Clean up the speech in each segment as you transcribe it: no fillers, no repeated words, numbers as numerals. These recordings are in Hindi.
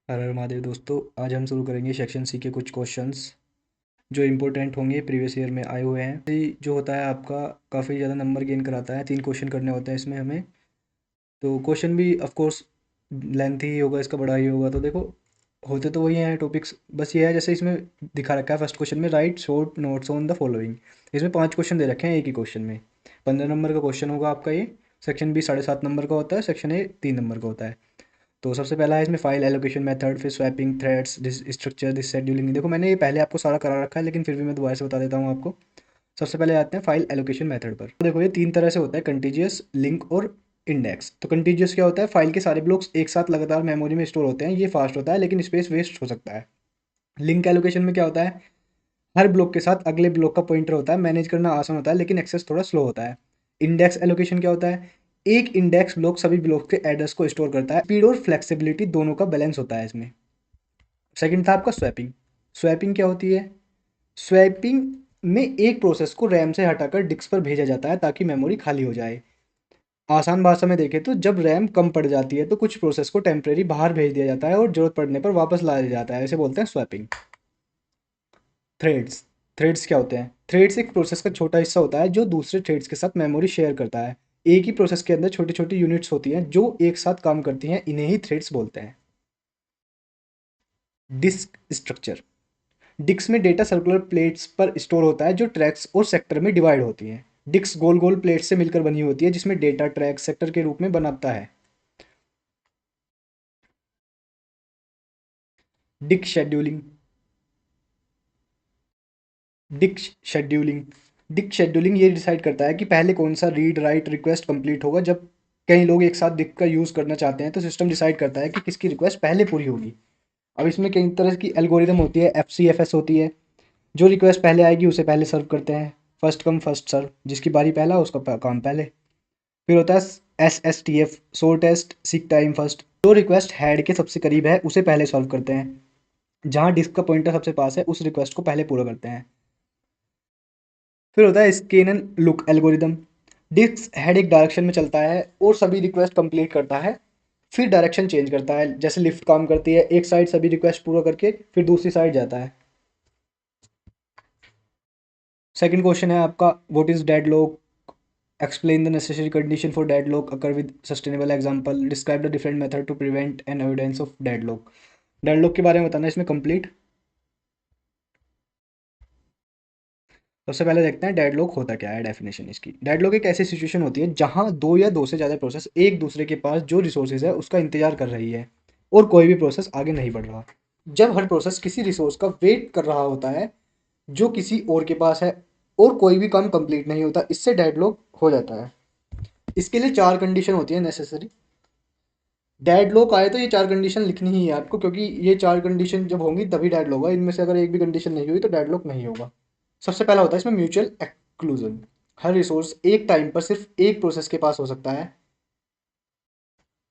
हर हर महादेव दोस्तों, आज हम शुरू करेंगे सेक्शन सी के कुछ क्वेश्चंस जो इम्पोर्टेंट होंगे, प्रीवियस ईयर में आए हुए हैं। जो होता है आपका काफ़ी ज़्यादा नंबर गेन कराता है। 3 क्वेश्चन करने होते हैं इसमें हमें। तो क्वेश्चन भी ऑफ कोर्स लेंथी ही होगा, इसका बड़ा ही होगा। तो देखो, होते तो वही हैं टॉपिक्स, बस ये है जैसे इसमें दिखा रखा है फर्स्ट क्वेश्चन में, right short notes on the following. इसमें 5 क्वेश्चन दे रखे हैं एक ही क्वेश्चन में। 15 नंबर का क्वेश्चन होगा आपका ये। सेक्शन बी 7.5 नंबर का होता है, सेक्शन ए 3 नंबर का होता है। तो सबसे पहला है इसमें फाइल एलोकेशन मेथड, फिर swapping, threads, this structure, this scheduling. देखो मैंने ये पहले आपको सारा करा रखा है, लेकिन फिर भी मैं दोबारा से बता देता हूँ आपको। सबसे पहले आते हैं फाइल एलोकेशन मेथड पर। देखो ये 3 तरह से होता है, कंटीजियस, लिंक और इंडेक्स। तो कंटीजियस क्या होता है? फाइल के सारे ब्लॉक्स एक साथ लगातार मेमोरी में स्टोर होते हैं, ये फास्ट होता है लेकिन स्पेस वेस्ट हो सकता है। लिंक एलोकेशन में क्या होता है? हर ब्लॉक के साथ अगले ब्लॉक का पॉइंटर होता है, मैनेज करना आसान होता है लेकिन एक्सेस थोड़ा स्लो होता है। इंडेक्स एलोकेशन क्या होता है? एक इंडेक्स ब्लॉक सभी ब्लॉक के एड्रेस को स्टोर करता है। स्पीड और फ्लेक्सिबिलिटी दोनों का बैलेंस होता है इसमें। सेकंड था आपका स्वैपिंग। स्वैपिंग क्या होती है? स्वैपिंग में एक प्रोसेस को रैम से हटाकर डिस्क पर भेजा जाता है ताकि मेमोरी खाली हो जाए। आसान भाषा में देखें तो जब रैम कम पड़ जाती है तो कुछ प्रोसेस को टेम्परेरी बाहर भेज दिया जाता है और जरूरत पड़ने पर वापस लाया जाता है, इसे बोलते हैं स्वैपिंग। थ्रेड्स। थ्रेड्स क्या होते हैं? थ्रेड्स एक प्रोसेस का छोटा हिस्सा होता है जो दूसरे थ्रेड्स के साथ मेमोरी शेयर करता है। एक ही प्रोसेस के अंदर छोटी छोटी यूनिट्स होती हैं जो एक साथ काम करती हैं, इन्हें ही थ्रेड्स बोलते हैं। Disk structure. डिस्क में डेटा सर्कुलर प्लेट्स पर स्टोर होता है जो ट्रैक्स और सेक्टर में डिवाइड होती हैं। डिस्क गोल गोल प्लेट से मिलकर बनी होती है जिसमें डेटा ट्रैक सेक्टर के रूप में बनाता है। Disk scheduling. Disk scheduling. Disk scheduling ये डिसाइड करता है कि पहले कौन सा रीड राइट रिक्वेस्ट कंप्लीट होगा। जब कई लोग एक साथ डिस्क का यूज़ करना चाहते हैं तो सिस्टम डिसाइड करता है कि किसकी रिक्वेस्ट पहले पूरी होगी। अब इसमें कई तरह की एल्गोरिदम होती है, FCFS होती है। जो रिक्वेस्ट पहले आएगी उसे पहले सर्व करते हैं, फर्स्ट कम फर्स्ट सर्व, जिसकी बारी पहला उसका काम पहले। फिर होता है SSTF, shortest seek time first. जो रिक्वेस्ट हेड के सबसे करीब है उसे पहले सॉल्व करते हैं, जहां डिस्क का पॉइंटर सबसे पास है उस रिक्वेस्ट को पहले पूरा करते हैं। फिर होता है scan and look algorithm. Disk head एक डायरेक्शन में चलता है और सभी रिक्वेस्ट कंप्लीट करता है, फिर डायरेक्शन चेंज करता है, जैसे लिफ्ट काम करती है, एक साइड सभी रिक्वेस्ट पूरा करके फिर दूसरी साइड जाता है। सेकंड क्वेश्चन है आपका, what is deadlock? Explain the necessary condition for deadlock occur with sustainable example, describe the different method to prevent and avoidance of deadlock. Deadlock के बारे में बताना है इसमें कंप्लीट। सबसे पहले देखते हैं डेडलॉक होता क्या है, डेफिनेशन इसकी। डेडलॉक एक ऐसी सिचुएशन होती है जहां दो या दो से ज़्यादा प्रोसेस एक दूसरे के पास जो रिसोर्सेज है उसका इंतजार कर रही है और कोई भी प्रोसेस आगे नहीं बढ़ रहा। जब हर प्रोसेस किसी रिसोर्स का वेट कर रहा होता है जो किसी और के पास है और कोई भी काम कंप्लीट नहीं होता, इससे डेडलॉक हो जाता है। इसके लिए 4 कंडीशन होती है नेसेसरी। डेडलॉक आए तो ये 4 कंडीशन लिखनी ही है आपको, क्योंकि ये 4 कंडीशन जब होंगी तभी डेडलॉक होगा। इनमें से अगर एक भी कंडीशन नहीं हुई तो डेडलॉक नहीं होगा। सबसे पहला होता है इसमें म्यूचुअल एक्सक्लूजन। हर रिसोर्स एक टाइम पर सिर्फ एक प्रोसेस के पास हो सकता है।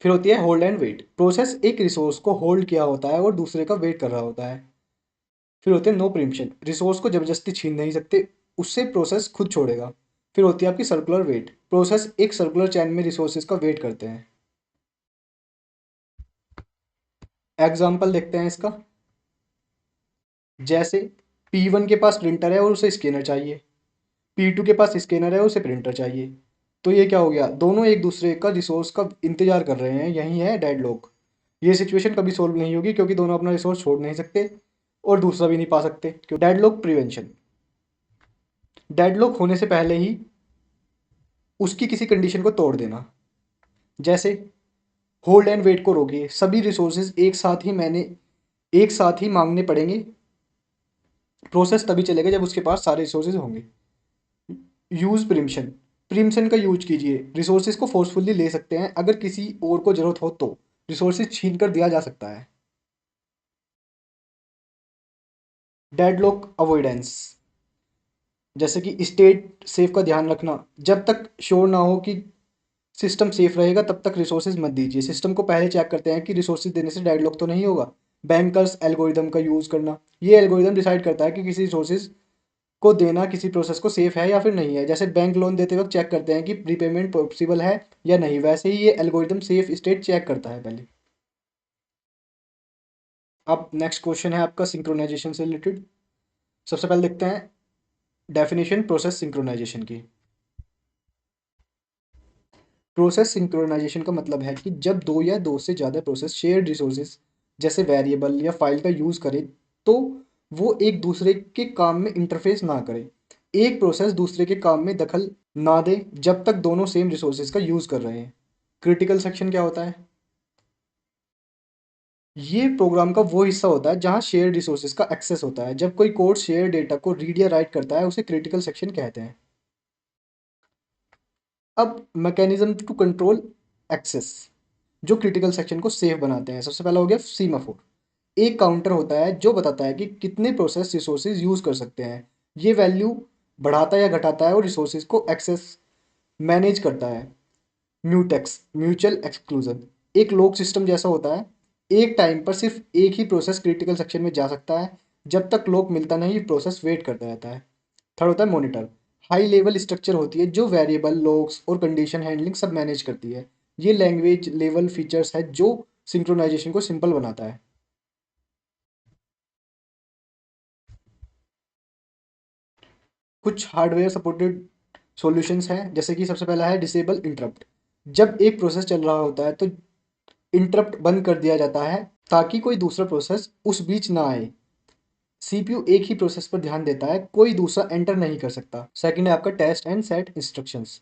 फिर होती है होल्ड एंड वेट। प्रोसेस एक रिसोर्स को होल्ड किया होता है और दूसरे का वेट कर रहा होता है। फिर होते हैं नो प्रीम्पशन। रिसोर्स को जबरदस्ती छीन नहीं सकते, उससे प्रोसेस खुद छोड़ेगा। फिर होती है आपकी सर्कुलर वेट। प्रोसेस एक सर्कुलर चैन में रिसोर्सेज का वेट करते हैं। एग्जाम्पल देखते हैं इसका। जैसे P1 के पास प्रिंटर है और उसे स्कैनर चाहिए, P2 के पास स्कैनर है और उसे प्रिंटर चाहिए। तो ये क्या हो गया, दोनों एक दूसरे का रिसोर्स का इंतजार कर रहे हैं, यही है डेडलॉक। ये सिचुएशन कभी सोल्व नहीं होगी क्योंकि दोनों अपना रिसोर्स छोड़ नहीं सकते और दूसरा भी नहीं पा सकते। क्यों? Deadlock prevention. डेडलॉक होने से पहले ही उसकी किसी कंडीशन को तोड़ देना। जैसे होल्ड एंड वेट को रोकिए, सभी रिसोर्सेज एक साथ ही मांगने पड़ेंगे। प्रोसेस तभी चलेगा जब उसके पास सारे रिसोर्सेज होंगे। Use preemption. प्रिम्पशन का यूज कीजिए, रिसोर्सेज को फोर्सफुली ले सकते हैं, अगर किसी और को जरूरत हो तो रिसोर्सेज छीन कर दिया जा सकता है। Deadlock avoidance. जैसे कि स्टेट सेफ का ध्यान रखना, जब तक श्योर ना हो कि सिस्टम सेफ रहेगा तब तक रिसोर्सेज मत दीजिए। सिस्टम को पहले चेक करते हैं कि रिसोर्सेज देने से डेडलॉक तो नहीं होगा। बैंकर्स एल्गोरिदम का यूज करना, ये एल्गोरिदम डिसाइड करता है कि किसी रिसोर्सेज को देना किसी प्रोसेस को सेफ है या फिर नहीं है। जैसे बैंक लोन देते वक्त चेक करते हैं कि प्रीपेमेंट पॉसिबल है या नहीं, वैसे ही ये एल्गोरिदम सेफ स्टेट चेक करता है पहले। अब नेक्स्ट क्वेश्चन है आपका सिंक्रोनाइजेशन से रिलेटेड। सबसे पहले देखते हैं डेफिनेशन प्रोसेस सिंक्रोनाइजेशन की। प्रोसेस सिंक्रोनाइजेशन का मतलब है कि जब दो या दो से ज़्यादा प्रोसेस शेयर्ड रिसोर्सेज जैसे वेरिएबल या फाइल का यूज़ करें तो वो एक दूसरे के काम में इंटरफेस ना करें। एक प्रोसेस दूसरे के काम में दखल ना दे जब तक दोनों सेम रिसोर्सेज का यूज़ कर रहे हैं। क्रिटिकल सेक्शन क्या होता है? ये प्रोग्राम का वो हिस्सा होता है जहाँ शेयर रिसोर्सेज का एक्सेस होता है। जब कोई कोड शेयर डेटा को रीड या राइट करता है उसे क्रिटिकल सेक्शन कहते हैं। अब मैकेनिज्म टू कंट्रोल एक्सेस जो क्रिटिकल सेक्शन को सेफ बनाते हैं। सबसे पहला हो गया सीमाफोर। एक काउंटर होता है जो बताता है कि कितने प्रोसेस रिसोर्सेज यूज कर सकते हैं। ये वैल्यू बढ़ाता या घटाता है और रिसोर्सेज को एक्सेस मैनेज करता है। म्यूटेक्स म्यूचुअल एक्सक्लूजन एक लॉक सिस्टम जैसा होता है। एक टाइम पर सिर्फ एक ही प्रोसेस क्रिटिकल सेक्शन में जा सकता है। जब तक लॉक मिलता नहीं प्रोसेस वेट करता रहता है। थर्ड होता है मॉनिटर। हाई लेवल स्ट्रक्चर होती है जो वेरिएबल लॉक्स और कंडीशन हैंडलिंग सब मैनेज करती है। ये लैंग्वेज लेवल फीचर्स है जो सिंक्रोनाइजेशन को सिंपल बनाता है। कुछ हार्डवेयर सपोर्टेड सॉल्यूशंस हैं जैसे कि सबसे पहला है डिसेबल इंटरप्ट। जब एक प्रोसेस चल रहा होता है तो इंटरप्ट बंद कर दिया जाता है ताकि कोई दूसरा प्रोसेस उस बीच ना आए। सीपीयू एक ही प्रोसेस पर ध्यान देता है, कोई दूसरा एंटर नहीं कर सकता। सेकंड है आपका टेस्ट एंड सेट इंस्ट्रक्शंस।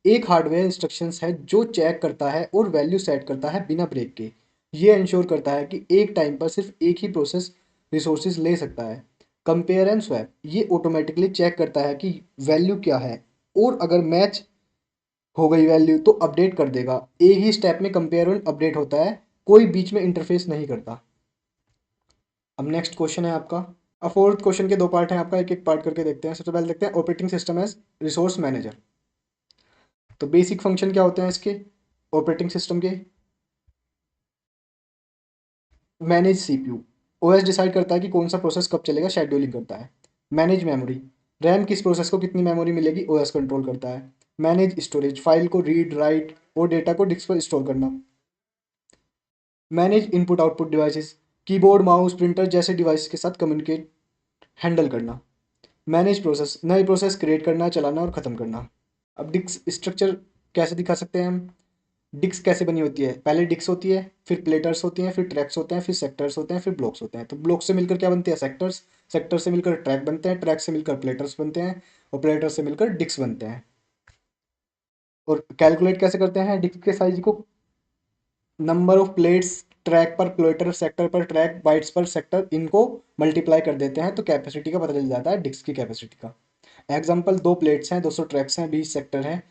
एक हार्डवेयर इंस्ट्रक्शंस है जो चेक करता है और वैल्यू सेट करता है बिना ब्रेक के। ये इंश्योर करता है कि एक टाइम पर सिर्फ एक ही प्रोसेस रिसोर्सेज ले सकता है। कंपेयर एंड स्वैप ये ऑटोमेटिकली चेक करता है कि वैल्यू क्या है और अगर मैच हो गई वैल्यू तो अपडेट कर देगा। एक ही स्टेप में कंपेयर एंड अपडेट होता है, कोई बीच में इंटरफेस नहीं करता। अब नेक्स्ट क्वेश्चन है आपका। अब फोर्थ क्वेश्चन के दो पार्ट हैं आपका, एक एक पार्ट करके देखते हैं। सबसे पहले देखते हैं operating system as resource manager. तो बेसिक फंक्शन क्या होते हैं इसके ऑपरेटिंग सिस्टम के? मैनेज सीपीयू ओएस डिसाइड करता है कि कौन सा प्रोसेस कब चलेगा, शेड्यूलिंग करता है। मैनेज मेमोरी रैम किस प्रोसेस को कितनी मेमोरी मिलेगी ओएस कंट्रोल करता है। मैनेज स्टोरेज फाइल को रीड राइट और डेटा को डिस्क पर स्टोर करना। Manage input output devices keyboard mouse printer जैसे डिवाइस के साथ कम्युनिकेट हैंडल करना। मैनेज प्रोसेस नए प्रोसेस क्रिएट करना चलाना और ख़त्म करना। अब डिस्क स्ट्रक्चर कैसे दिखा सकते हैं हम? डिस्क कैसे बनी होती है? पहले डिस्क होती है, फिर प्लेटर्स होती हैं, फिर ट्रैक्स होते हैं, फिर सेक्टर्स होते हैं, फिर ब्लॉक्स होते हैं। तो ब्लॉक से मिलकर क्या बनते हैं? सेक्टर्स। सेक्टर से मिलकर ट्रैक बनते हैं, ट्रैक से मिलकर प्लेटर्स बनते हैं और प्लेटर से मिलकर डिस्क बनते हैं। और कैलकुलेट कैसे करते हैं डिस्क के साइज को? नंबर ऑफ प्लेट्स ट्रैक पर प्लेटर सेक्टर पर ट्रैक बाइट्स पर सेक्टर इनको मल्टीप्लाई कर देते हैं तो कैपेसिटी का पता चल जाता है डिस्क की कैपेसिटी का। एग्जाम्पल 2 प्लेट्स हैं, 200 ट्रैक्स हैं, 20 सेक्टर हैं,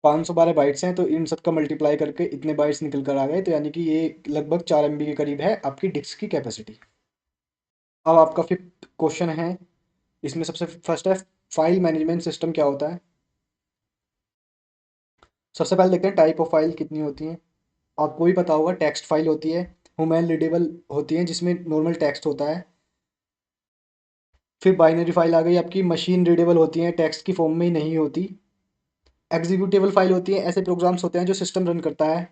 512 बाइट्स हैं, तो इन सब का मल्टीप्लाई करके इतने बाइट्स निकल कर आ गए, तो यानी कि ये लगभग 4 MB के करीब है आपकी डिस्क की कैपेसिटी। अब आपका फिफ्थ क्वेश्चन है, इसमें सबसे फर्स्ट है फाइल मैनेजमेंट सिस्टम क्या होता है। सबसे पहले देखते हैं टाइप ऑफ फाइल कितनी होती हैं। आपको भी पता होगा टेक्स्ट फाइल होती है, ह्यूमन रीडेबल होती है जिसमें नॉर्मल टेक्स्ट होता है। फिर बाइनरी फाइल आ गई आपकी, मशीन रीडेबल होती हैं, टेक्स्ट की फॉर्म में ही नहीं होती। एग्जीक्यूटेबल फाइल होती है, ऐसे प्रोग्राम्स होते हैं जो सिस्टम रन करता है।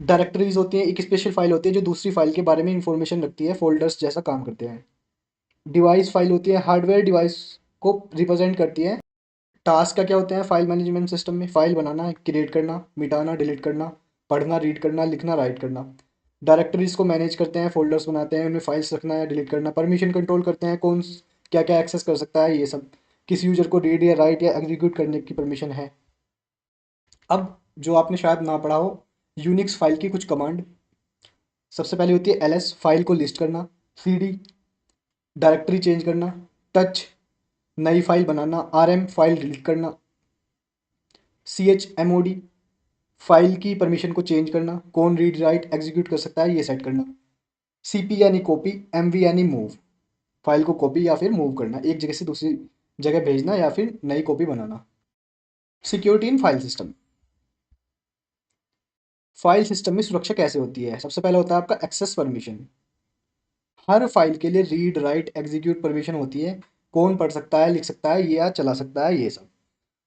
डायरेक्टरीज होती हैं, एक स्पेशल फाइल होती है जो दूसरी फाइल के बारे में इंफॉर्मेशन रखती है, फोल्डर्स जैसा काम करते हैं। डिवाइस फाइल होती है, हार्डवेयर डिवाइस को रिप्रेजेंट करती है। टास्क क्या क्या होते हैं फाइल मैनेजमेंट सिस्टम में? फाइल बनाना, क्रिएट करना, मिटाना, डिलीट करना, पढ़ना, रीड करना, लिखना, राइट करना। डायरेक्टरीज को मैनेज करते हैं, फोल्डर्स बनाते हैं, उनमें फाइल्स रखना या डिलीट करना। परमिशन कंट्रोल करते हैं, कौन क्या क्या एक्सेस कर सकता है, ये सब। किस यूजर को रीड या राइट या एग्जीक्यूट करने की परमिशन है। अब जो आपने शायद ना पढ़ा हो, यूनिक्स फाइल की कुछ कमांड। सबसे पहले होती है ls फाइल को लिस्ट करना, cd डायरेक्टरी चेंज करना, टच नई फाइल बनाना, rm फाइल डिलीट करना, chmod फाइल की परमिशन को चेंज करना, कौन रीड राइट एग्जीक्यूट कर सकता है ये सेट करना। cp यानी कॉपी, mv यानी मूव फाइल को कॉपी या फिर मूव करना, एक जगह से दूसरी जगह भेजना या फिर नई copy banana. Security in file system. File system में सुरक्षा कैसे होती है? सबसे पहले होता है आपका एक्सेस परमिशन। हर फाइल के लिए रीड राइट एग्जीक्यूट परमिशन होती है, कौन पढ़ सकता है, लिख सकता है या चला सकता है, ये सब।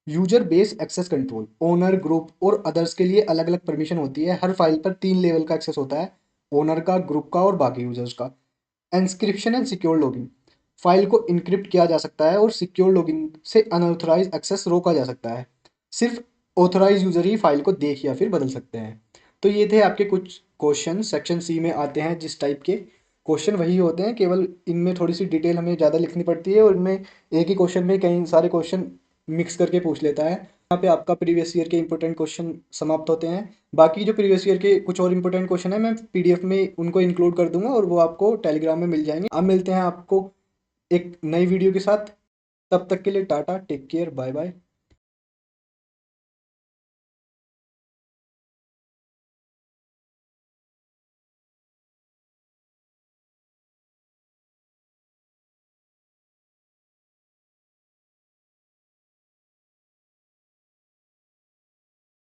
User base access control, owner group और अदर्स के लिए अलग अलग परमिशन होती है। हर फाइल पर 3 लेवल का एक्सेस होता है, ओनर का, ग्रुप का और बाकी यूजर्स का। एंस्क्रिप्शन एंड सिक्योर लॉगिन, फाइल को इनक्रिप्ट किया जा सकता है और सिक्योर लॉगिन से अनऑथराइज एक्सेस रोका जा सकता है। सिर्फ ऑथराइज यूजर ही फाइल को देख या फिर बदल सकते हैं। तो ये थे आपके कुछ क्वेश्चन, सेक्शन सी में आते हैं जिस टाइप के क्वेश्चन वही होते हैं, केवल इनमें थोड़ी सी डिटेल हमें ज़्यादा लिखनी पड़ती है और इनमें एक ही क्वेश्चन में कई सारे क्वेश्चन मिक्स करके पूछ लेता है। यहाँ पे आपका प्रीवियस ईयर के इंपॉर्टेंट क्वेश्चन समाप्त होते हैं। बाकी जो प्रीवियस ईयर के कुछ और इंपॉर्टेंट क्वेश्चन है मैं पीडीएफ में उनको इंक्लूड कर दूंगा और वो आपको टेलीग्राम में मिल जाएंगे। अब मिलते हैं आपको एक नई वीडियो के साथ। तब तक के लिए tata, take care, bye bye.